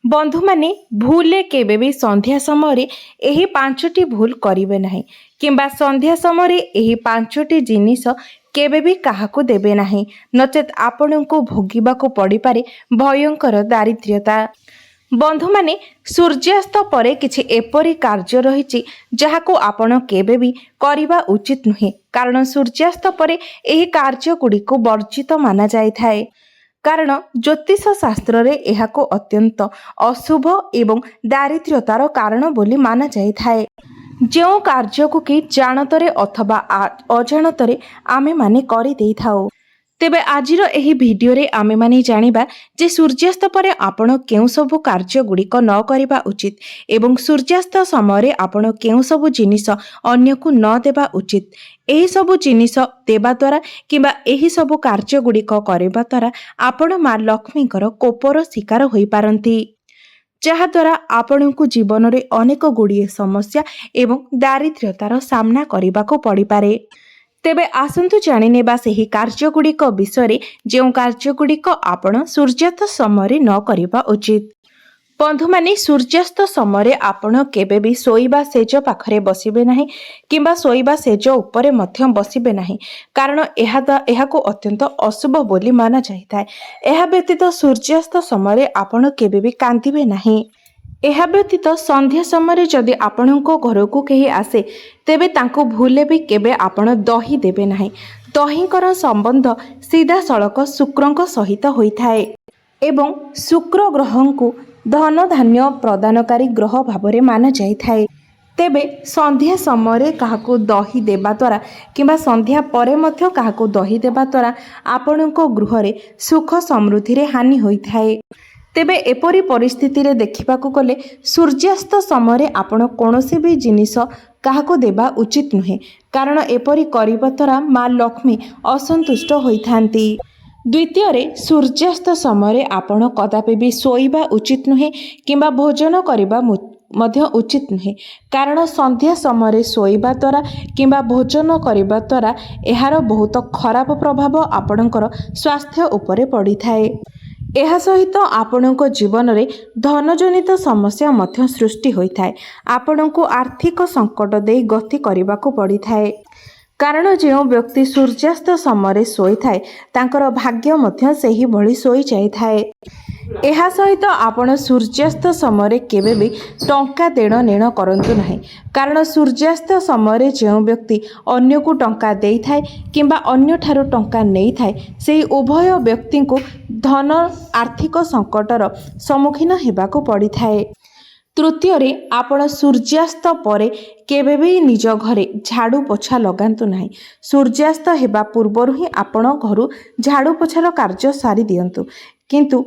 बंधु माने भूले केबे भी संध्या समय यही पांचटी भूल करिवे नहीं किंबा संध्या समय यही पांचटी जिनिस केबे भी काहाकू देबे नहीं नचेत आपणको भोगिबाकू पड़ी पारे भयंकर दारिद्र्यता। बंधु माने सूर्यास्त परे किछि एपरी कार्य रहिछि जहाकू आपण केबे भी करिबा उचित नुहे कारण सूर्यास्त परे एही कार्य गुड़िक वर्जित माना जाइथाए। कारण ज्योतिष शास्त्र रे एहाको अत्यंत अशुभ एवं दारिद्र्यतार कारण बोली माना जाइथाए। जो कार्य को कि जानतरे अथवा अजाणतरे आमे माने करि देइथाओ। तेबे आजिर एही भिडियो रे आमे माने जानिबा जे सूर्यास्त परे आपण केउ सबु कार्य गुड़िक न करिबा उचित एवं सूर्यास्त समय आपण केउ सबु जिनिस अन्य को न देबा उचित। एही सबु जिनिस देबा द्वारा किंबा एही सबु कार्य गुड़िक करिबा द्वारा आपण मां लक्ष्मीकर कोपर शिकार होई पारंती जहाद्वारा आपणको जीवन में अनेक गुड़िए समस्या एवं दारिद्र्यतार सामना करने पड़ पारे। तेबे आसंतु जानिनेबा सेही कार्यगुड़िक विषय जो कार्यगुड़िक आपण सूर्यास्त समय न करिबा उचित। बंधु माने सूर्यास्त समय आपण केबे भी सोईबा सेज पाखरे बसिबे नहीं किंबा सोईबा सेज उपरे मध्य बसिबे नहीं कारण एहाको अत्यंत अशुभ बोली माना जाइथाए। एहा व्यतीत सूर्यास्त समय आपण केबे भी कांदिबे नहीं। एहा व्यतीत संध्या समय जदि आपणको घरको केही आसे तेबे तांको भूले भी केबे आपण दही देबे नहीं। दहीकर संबंध सीधा सड़क शुक्रଙ୍କ सहित होइथाए एवं शुक्र ग्रहंकु धन धान्य प्रदानकारी ग्रह भावरे माना जाइथाए। तेबे संध्या समय काहाको दही देबा द्वारा किंबा संध्या परे मध्य काहाको दही देबा द्वारा आपणको गृह रे सुख समृद्धि रे हानि होइथाए। तेबे एपरी परिस्थिति रे देखिबाकू गले सूर्यास्त समय आपण कोनोसी भी जिनिस काहाको देबा उचित नुहे कारण एपरी करिबा द्वारा मां लक्ष्मी असंतुष्ट होइथांती। द्वितीय रे सूर्यास्त समय आपण कदापि भी सोईबा उचित नुहे किंबा भोजन करिबा मध्य उचित नुहे कारण संध्या समय सोईबा द्वारा किंबा भोजन करिबा द्वारा एहार बहुत खराब प्रभाव आपणकर स्वास्थ्य उपरे पड़ी थाए। एहा सहित आपणको जीवन रे धनजनित समस्या मध्य सृष्टि होइथाए। आपणको आर्थिक संकट देई गति करिबाकू पड़ी थाए कारण जो व्यक्ति सूर्यास्त समय सोई थाए तांकर भाग्य मध्य सेही भली सोई जाई थाए। एहा सहित आपण सूर्यास्त समय केबे भी टंका देण नेण करंतु नाही कारण सूर्यास्त समय जो व्यक्ति अन्य को टंका देई थाए किंबा अन्य ठारो टंका नेई थाए सेही उभय व्यक्ति को धन आर्थिक संकटर सम्मुखीन हेबाकू पड़ी थाए। तृतीय रे आपण सूर्यास्त परे केबे भी निज घरे झाड़ू पोछा लगांतु नाही। सूर्यास्त हेबा पूर्वरु ही आपण घरु झाड़ू पोछार कार्य सारी दियंतु किंतु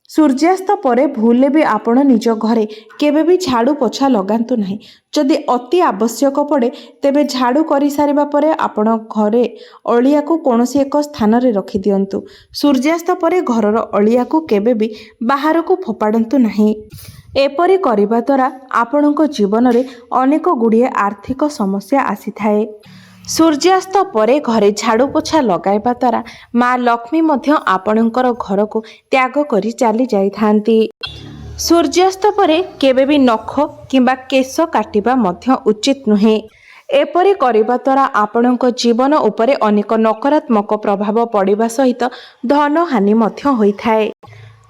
सूर्यास्त परे भूले भी आपण निज घरे केबे भी झाड़ू पोछा लगांतु नाही। जदि अति आवश्यक पड़े तेबे झाड़ू करि सारिबा परे आपण घरे अलिया को कोनोसी एक स्थान रे रखि दियंतु। सूर्यास्त परे घरर अलिया को केबे भी बाहर को फोपाडंतु नाही। एपरी करिबा द्वारा आपणको जीवन रे अनेक गुड़िए आर्थिक समस्या आसी थाए। सूर्यास्त परे घरे झाड़ू पोछा लगाइबा द्वारा मां लक्ष्मी मध्य आपणकर घर को त्याग करी चली जाई थांती। सूर्यास्त परे केबे भी नख किंबा केश काटिबा मध्य उचित नुहे। एपरी करिबा द्वारा आपणको जीवन उपरे अनेक नकारात्मक प्रभाव पड़िबा सहित धन हानि मध्य होइथाए।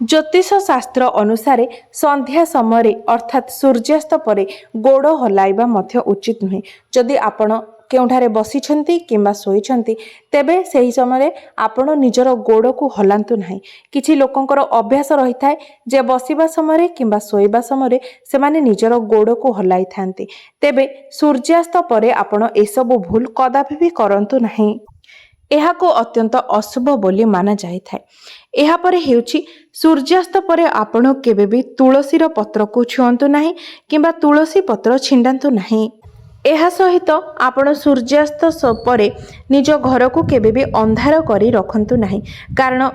ज्योतिष शास्त्र अनुसार संध्या समय अर्थात सूर्यास्त परे गोड़ हलाइबा मध्य उचित नुहे। जदि आपण केउठारे बसिछंती किंबा सोइछंती तेबे सही समय आपण निजर गोड़ को हलांतु नाही। किछि लोकंकर अभ्यास रही थाए जे बसिबा समय किंबा सोइबा समय से माने निजर गोड़ को हलाई थांती तेबे सूर्यास्त परे आपण एसबु भूल कदापि भी करंतु नाही। एहाको अत्यंत अशुभ बोली माना जाई थाए। एहा परे हेउछि सूर्यास्त परे आपण केबे भी तुलसीर पत्र को छुअंतु नाही किंबा तुलसी पत्र छिंडांतु नाही। एहा सहित आपण सूर्यास्त परे निज घर को केबे भी अंधार करी रखंतु नाही कारण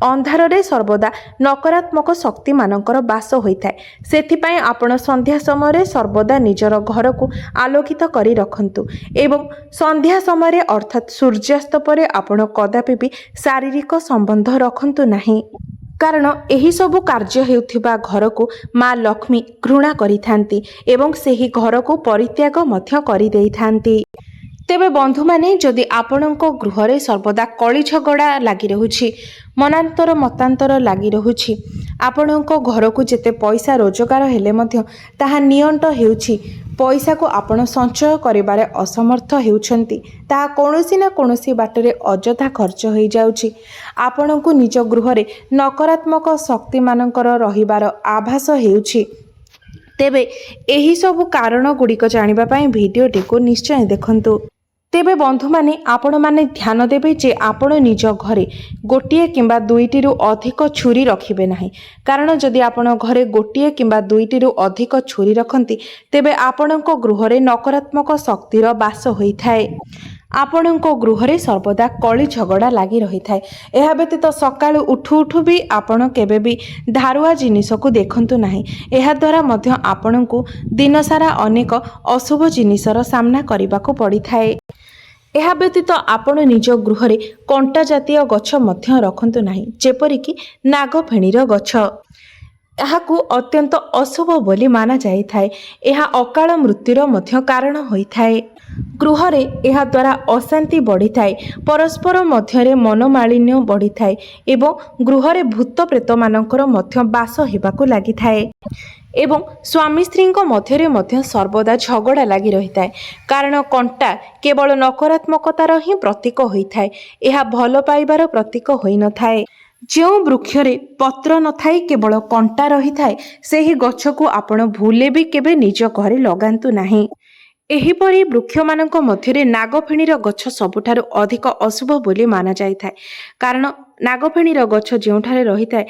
अंधार रे सर्वदा नकारात्मक शक्ति मानकर बास होइथाए। सेथिपाई आपण संध्या समय सर्वदा निजर घर को आलोकित करी रखंतु एवं संध्या समय अर्थात सूर्यास्त परे आपण कदापि भी शारीरिक संबंध रखंतु नाही। କାରଣ ଏହିସବୁ କାର୍ଯ୍ୟ ହେଉଥିବା ଘରକୁ ମା ଲକ୍ଷ୍ମୀ ଘୃଣା କରିଥାନ୍ତି ଏବଂ ସେହି ଘରକୁ ପରିତ୍ୟାଗ ମଧ୍ୟ କରିଦେଇଥାନ୍ତି। ତେବେ ବନ୍ଧୁମାନେ, ଯଦି ଆପଣଙ୍କ ଗୃହରେ ସର୍ବଦା କଳି ଝଗଡ଼ା ଲାଗି ରହୁଛି, ମନାନ୍ତର ମତାନ୍ତର ଲାଗି ରହୁଛି, ଆପଣଙ୍କ ଘରକୁ ଯେତେ ପଇସା ରୋଜଗାର ହେଲେ ମଧ୍ୟ ତାହା ନିଅଣ୍ଟ ହେଉଛି, ପଇସାକୁ ଆପଣ ସଞ୍ଚୟ କରିବାରେ ଅସମର୍ଥ ହେଉଛନ୍ତି, ତାହା କୌଣସି ନା କୌଣସି ବାଟରେ ଅଯଥା ଖର୍ଚ୍ଚ ହୋଇଯାଉଛି, ଆପଣଙ୍କୁ ନିଜ ଗୃହରେ ନକାରାତ୍ମକ ଶକ୍ତିମାନଙ୍କର ରହିବାର ଆଭାସ ହେଉଛି, ତେବେ ଏହିସବୁ କାରଣ ଗୁଡ଼ିକ ଜାଣିବା ପାଇଁ ଭିଡ଼ିଓଟିକୁ ନିଶ୍ଚୟ ଦେଖନ୍ତୁ। ତେବେ ବନ୍ଧୁମାନେ, ଆପଣମାନେ ଧ୍ୟାନ ଦେବେ ଯେ ଆପଣ ନିଜ ଘରେ ଗୋଟିଏ କିମ୍ବା ଦୁଇଟିରୁ ଅଧିକ ଛୁରୀ ରଖିବେ ନାହିଁ। କାରଣ ଯଦି ଆପଣ ଘରେ ଗୋଟିଏ କିମ୍ବା ଦୁଇଟିରୁ ଅଧିକ ଛୁରୀ ରଖନ୍ତି, ତେବେ ଆପଣଙ୍କ ଗୃହରେ ନକାରାତ୍ମକ ଶକ୍ତିର ବାସ ହୋଇଥାଏ। ଆପଣଙ୍କ ଗୃହରେ ସର୍ବଦା କଳି ଝଗଡ଼ା ଲାଗି ରହିଥାଏ। ଏହା ବ୍ୟତୀତ ସକାଳୁ ଉଠୁ ଉଠୁ ବି ଆପଣ କେବେ ବି ଧାରୁଆ ଜିନିଷକୁ ଦେଖନ୍ତୁ ନାହିଁ। ଏହାଦ୍ୱାରା ମଧ୍ୟ ଆପଣଙ୍କୁ ଦିନସାରା ଅନେକ ଅଶୁଭ ଜିନିଷର ସାମ୍ନା କରିବାକୁ ପଡ଼ିଥାଏ। ଏହା ବ୍ୟତୀତ ଆପଣ ନିଜ ଗୃହରେ କଣ୍ଟା ଜାତୀୟ ଗଛ ମଧ୍ୟ ରଖନ୍ତୁ ନାହିଁ, ଯେପରିକି ନାଗଫେଣିର ଗଛ। ଏହାକୁ ଅତ୍ୟନ୍ତ ଅଶୁଭ ବୋଲି ମାନାଯାଇଥାଏ। ଏହା ଅକାଳ ମୃତ୍ୟୁର ମଧ୍ୟ କାରଣ ହୋଇଥାଏ। ଗୃହରେ ଏହାଦ୍ୱାରା ଅଶାନ୍ତି ବଢ଼ିଥାଏ, ପରସ୍ପର ମଧ୍ୟରେ ମନୋମାଳିନ୍ୟ ବଢ଼ିଥାଏ ଏବଂ ଗୃହରେ ଭୂତ ପ୍ରେତମାନଙ୍କର ମଧ୍ୟ ବାସ ହେବାକୁ ଲାଗିଥାଏ। ଏବଂ ସ୍ୱାମୀ ସ୍ତ୍ରୀଙ୍କ ମଧ୍ୟରେ ମଧ୍ୟ ସର୍ବଦା ଝଗଡ଼ା ଲାଗି ରହିଥାଏ। କାରଣ କଣ୍ଟା କେବଳ ନକାରାତ୍ମକତାର ହିଁ ପ୍ରତୀକ ହୋଇଥାଏ, ଏହା ଭଲ ପାଇବାର ପ୍ରତୀକ ହୋଇନଥାଏ। ଯେଉଁ ବୃକ୍ଷରେ ପତ୍ର ନଥାଇ କେବଳ କଣ୍ଟା ରହିଥାଏ, ସେହି ଗଛକୁ ଆପଣ ଭୁଲରେ ବି କେବେ ନିଜ ଘରେ ଲଗାନ୍ତୁ ନାହିଁ। ଏହିପରି ବୃକ୍ଷମାନଙ୍କ ମଧ୍ୟରେ ନାଗଫେଣିର ଗଛ ସବୁଠାରୁ ଅଧିକ ଅଶୁଭ ବୋଲି ମାନାଯାଇଥାଏ। କାରଣ ନାଗଫେଣିର ଗଛ ଯେଉଁଠାରେ ରହିଥାଏ,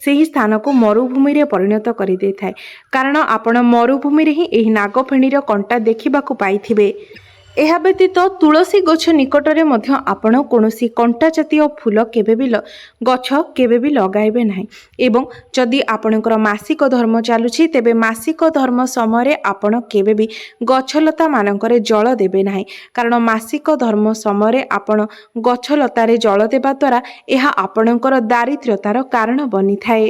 ସେହି ସ୍ଥାନକୁ ମରୁଭୂମିରେ ପରିଣତ କରିଦେଇଥାଏ। କାରଣ ଆପଣ ମରୁଭୂମିରେ ହିଁ ଏହି ନାଗଫେଣିର କଣ୍ଟା ଦେଖିବାକୁ ପାଇଥିବେ। ଏହା ବ୍ୟତୀତ ତୁଳସୀ ଗଛ ନିକଟରେ ମଧ୍ୟ ଆପଣ କୌଣସି କଣ୍ଟା ଜାତୀୟ ଫୁଲ ଗଛ କେବେ ବି ଲଗାଇବେ ନାହିଁ। ଏବଂ ଯଦି ଆପଣଙ୍କର ମାସିକ ଧର୍ମ ଚାଲୁଛି, ତେବେ ମାସିକ ଧର୍ମ ସମୟରେ ଆପଣ କେବେ ବି ଗଛଲତାମାନଙ୍କରେ ଜଳ ଦେବେ ନାହିଁ। କାରଣ ମାସିକ ଧର୍ମ ସମୟରେ ଆପଣ ଗଛଲତାରେ ଜଳ ଦେବା ଦ୍ୱାରା ଏହା ଆପଣଙ୍କର ଦାରିଦ୍ର୍ୟତାର କାରଣ ବନିଥାଏ।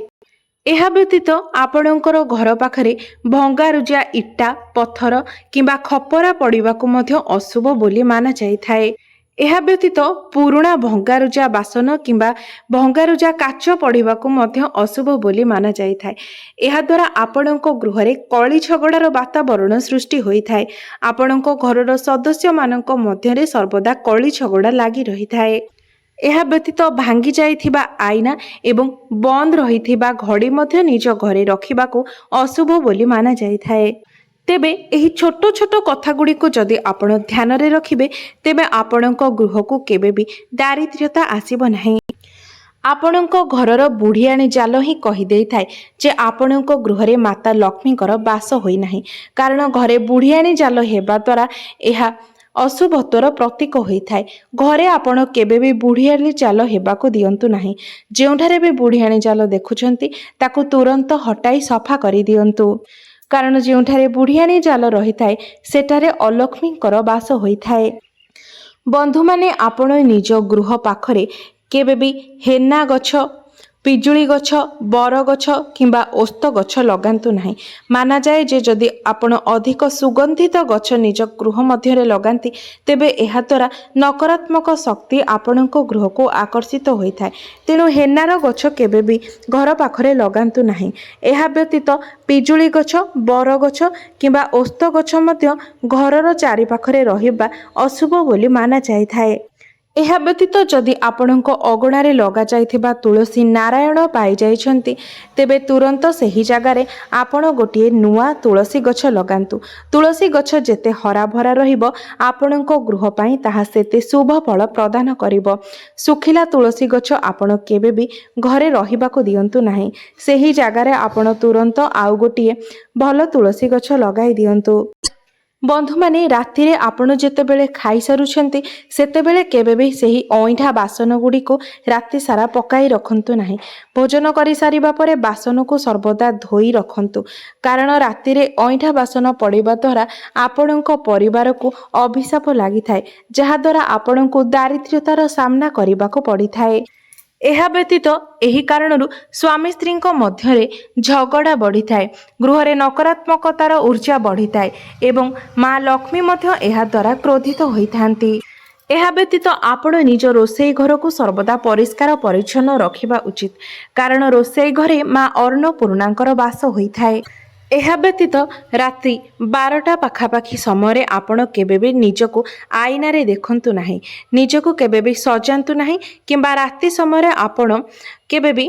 ଏହା ବ୍ୟତୀତ ଆପଣଙ୍କର ଘର ପାଖରେ ଭଙ୍ଗାରୁଜା ଇଟା, ପଥର କିମ୍ବା ଖପରା ପଡ଼ିବାକୁ ମଧ୍ୟ ଅଶୁଭ ବୋଲି ମାନାଯାଇଥାଏ। ଏହା ବ୍ୟତୀତ ପୁରୁଣା ଭଙ୍ଗାରୁଜା ବାସନ କିମ୍ବା ଭଙ୍ଗାରୁଜା କାଚ ପଡ଼ିବାକୁ ମଧ୍ୟ ଅଶୁଭ ବୋଲି ମାନାଯାଇଥାଏ। ଏହାଦ୍ୱାରା ଆପଣଙ୍କ ଗୃହରେ କଳି ଝଗଡ଼ାର ବାତାବରଣ ସୃଷ୍ଟି ହୋଇଥାଏ। ଆପଣଙ୍କ ଘରର ସଦସ୍ୟମାନଙ୍କ ମଧ୍ୟରେ ସର୍ବଦା କଳି ଝଗଡ଼ା ଲାଗି ରହିଥାଏ। ଏହା ବ୍ୟତୀତ ଭାଙ୍ଗି ଯାଇଥିବା ଆଇନା ଏବଂ ବନ୍ଦ ରହିଥିବା ଘଡ଼ି ମଧ୍ୟ ନିଜ ଘରେ ରଖିବାକୁ ଅଶୁଭ ବୋଲି ମାନାଯାଇଥାଏ। ତେବେ ଏହି ଛୋଟ ଛୋଟ କଥାଗୁଡ଼ିକୁ ଯଦି ଆପଣ ଧ୍ୟାନରେ ରଖିବେ, ତେବେ ଆପଣଙ୍କ ଗୃହକୁ କେବେ ବି ଦାରିଦ୍ର୍ୟତା ଆସିବ ନାହିଁ। ଆପଣଙ୍କ ଘରର ବୁଢ଼ିଆଣୀ ଜାଲ ହିଁ କହିଦେଇଥାଏ ଯେ ଆପଣଙ୍କ ଗୃହରେ ମାତା ଲକ୍ଷ୍ମୀଙ୍କର ବାସ ହୋଇନାହିଁ। କାରଣ ଘରେ ବୁଢ଼ିଆଣୀ ଜାଲ ହେବା ଦ୍ୱାରା ଏହା ଅଶୁଭତ୍ୱର ପ୍ରତୀକ ହୋଇଥାଏ। ଘରେ ଆପଣ କେବେ ବି ବୁଢ଼ିଆଣୀ ଜାଲ ହେବାକୁ ଦିଅନ୍ତୁ ନାହିଁ। ଯେଉଁଠାରେ ବି ବୁଢ଼ିଆଣୀ ଜାଲ ଦେଖୁଛନ୍ତି, ତାକୁ ତୁରନ୍ତ ହଟାଇ ସଫା କରିଦିଅନ୍ତୁ। କାରଣ ଯେଉଁଠାରେ ବୁଢ଼ିଆଣୀ ଜାଲ ରହିଥାଏ, ସେଠାରେ ଅଲକ୍ଷ୍ମୀଙ୍କର ବାସ ହୋଇଥାଏ। ବନ୍ଧୁମାନେ, ଆପଣ ନିଜ ଗୃହ ପାଖରେ କେବେ ବି ହେନା ଗଛ, ପିଜୁଳି ଗଛ, ବରଗଛ କିମ୍ବା ଓସ୍ତ ଗଛ ଲଗାନ୍ତୁ ନାହିଁ। ମାନାଯାଏ ଯେ ଯଦି ଆପଣ ଅଧିକ ସୁଗନ୍ଧିତ ଗଛ ନିଜ ଗୃହ ମଧ୍ୟରେ ଲଗାନ୍ତି, ତେବେ ଏହାଦ୍ୱାରା ନକାରାତ୍ମକ ଶକ୍ତି ଆପଣଙ୍କ ଗୃହକୁ ଆକର୍ଷିତ ହୋଇଥାଏ। ତେଣୁ ହେନାର ଗଛ କେବେ ବି ଘର ପାଖରେ ଲଗାନ୍ତୁ ନାହିଁ। ଏହା ବ୍ୟତୀତ ପିଜୁଳି ଗଛ, ବରଗଛ କିମ୍ବା ଓସ୍ତ ଗଛ ମଧ୍ୟ ଘରର ଚାରିପାଖରେ ରହିବା ଅଶୁଭ ବୋଲି ମାନାଯାଇଥାଏ। ଏହା ବ୍ୟତୀତ ଯଦି ଆପଣଙ୍କ ଅଗଣାରେ ଲଗାଯାଇଥିବା ତୁଳସୀ ନାରାୟଣ ପାଇଯାଇଛନ୍ତି, ତେବେ ତୁରନ୍ତ ସେହି ଜାଗାରେ ଆପଣ ଗୋଟିଏ ନୂଆ ତୁଳସୀ ଗଛ ଲଗାନ୍ତୁ। ତୁଳସୀ ଗଛ ଯେତେ ହରାଭରା ରହିବ, ଆପଣଙ୍କ ଗୃହ ପାଇଁ ତାହା ସେତେ ଶୁଭ ଫଳ ପ୍ରଦାନ କରିବ। ଶୁଖିଲା ତୁଳସୀ ଗଛ ଆପଣ କେବେ ବି ଘରେ ରହିବାକୁ ଦିଅନ୍ତୁ ନାହିଁ। ସେହି ଜାଗାରେ ଆପଣ ତୁରନ୍ତ ଆଉ ଗୋଟିଏ ଭଲ ତୁଳସୀ ଗଛ ଲଗାଇ ଦିଅନ୍ତୁ। ବନ୍ଧୁମାନେ, ରାତିରେ ଆପଣ ଯେତେବେଳେ ଖାଇସାରୁଛନ୍ତି, ସେତେବେଳେ କେବେ ବି ସେହି ଅଇଁଠା ବାସନ ଗୁଡ଼ିକୁ ରାତି ସାରା ପକାଇ ରଖନ୍ତୁ ନାହିଁ। ଭୋଜନ କରିସାରିବା ପରେ ବାସନକୁ ସର୍ବଦା ଧୋଇ ରଖନ୍ତୁ। କାରଣ ରାତିରେ ଅଇଁଠା ବାସନ ପଡ଼ିବା ଦ୍ୱାରା ଆପଣଙ୍କ ପରିବାରକୁ ଅଭିଶାପ ଲାଗିଥାଏ, ଯାହାଦ୍ୱାରା ଆପଣଙ୍କୁ ଦାରିଦ୍ର୍ୟତାର ସାମ୍ନା କରିବାକୁ ପଡ଼ିଥାଏ। ଏହା ବ୍ୟତୀତ ଏହି କାରଣରୁ ସ୍ୱାମୀ ସ୍ତ୍ରୀଙ୍କ ମଧ୍ୟରେ ଝଗଡ଼ା ବଢ଼ିଥାଏ, ଗୃହରେ ନକାରାତ୍ମକତାର ଊର୍ଜା ବଢ଼ିଥାଏ ଏବଂ ମା ଲକ୍ଷ୍ମୀ ମଧ୍ୟ ଏହାଦ୍ୱାରା କ୍ରୋଧିତ ହୋଇଥାନ୍ତି। ଏହା ବ୍ୟତୀତ ଆପଣ ନିଜ ରୋଷେଇ ଘରକୁ ସର୍ବଦା ପରିଷ୍କାର ପରିଚ୍ଛନ୍ନ ରଖିବା ଉଚିତ, କାରଣ ରୋଷେଇ ଘରେ ମା ଅନ୍ନପୂର୍ଣ୍ଣାଙ୍କର ବାସ ହୋଇଥାଏ। ଏହା ବ୍ୟତୀତ ରାତ୍ରି 12ଟା ପାଖାପାଖି ସମୟରେ ଆପଣ କେବେ ବି ନିଜକୁ ଆଇନାରେ ଦେଖନ୍ତୁ ନାହିଁ, ନିଜକୁ କେବେ ବି ସଜାନ୍ତୁ ନାହିଁ କିମ୍ବା ରାତି ସମୟରେ ଆପଣ କେବେ ବି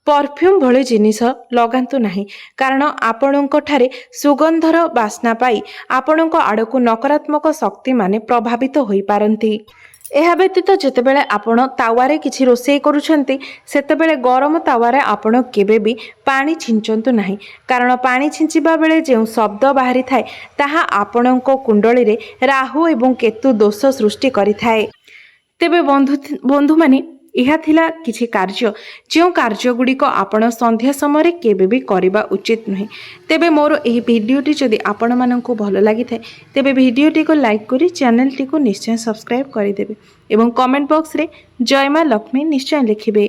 ପରଫ୍ୟୁମ୍ ଭଳି ଜିନିଷ ଲଗାନ୍ତୁ ନାହିଁ, କାରଣ ଆପଣଙ୍କଠାରେ ସୁଗନ୍ଧର ବାସ୍ନା ପାଇ ଆପଣଙ୍କ ଆଡ଼କୁ ନକାରାତ୍ମକ ଶକ୍ତିମାନେ ପ୍ରଭାବିତ ହୋଇପାରନ୍ତି। ଏହା ବ୍ୟତୀତ ଯେତେବେଳେ ଆପଣ ତାୱାରେ କିଛି ରୋଷେଇ କରୁଛନ୍ତି ସେତେବେଳେ ଗରମ ତାୱାରେ ଆପଣ କେବେ ବି ପାଣି ଛିଞ୍ଚନ୍ତୁ ନାହିଁ, କାରଣ ପାଣି ଛିଞ୍ଚିବା ବେଳେ ଯେଉଁ ଶବ୍ଦ ବାହାରିଥାଏ ତାହା ଆପଣଙ୍କ କୁଣ୍ଡଳୀରେ ରାହୁ ଏବଂ କେତୁ ଦୋଷ ସୃଷ୍ଟି କରିଥାଏ। ତେବେ ବନ୍ଧୁମାନେ, ଏହା ଥିଲା କିଛି କାର୍ଯ୍ୟ ଯେଉଁ କାର୍ଯ୍ୟଗୁଡ଼ିକ ଆପଣ ସନ୍ଧ୍ୟା ସମୟରେ କେବେ ବି କରିବା ଉଚିତ ନୁହେଁ। ତେବେ ମୋର ଏହି ଭିଡ଼ିଓଟି ଯଦି ଆପଣମାନଙ୍କୁ ଭଲ ଲାଗିଥାଏ ତେବେ ଭିଡ଼ିଓଟିକୁ ଲାଇକ୍ କରି ଚ୍ୟାନେଲଟିକୁ ନିଶ୍ଚୟ ସବସ୍କ୍ରାଇବ୍ କରିଦେବେ ଏବଂ କମେଣ୍ଟ ବକ୍ସରେ ଜୟ ମା ଲକ୍ଷ୍ମୀ ନିଶ୍ଚୟ ଲେଖିବେ।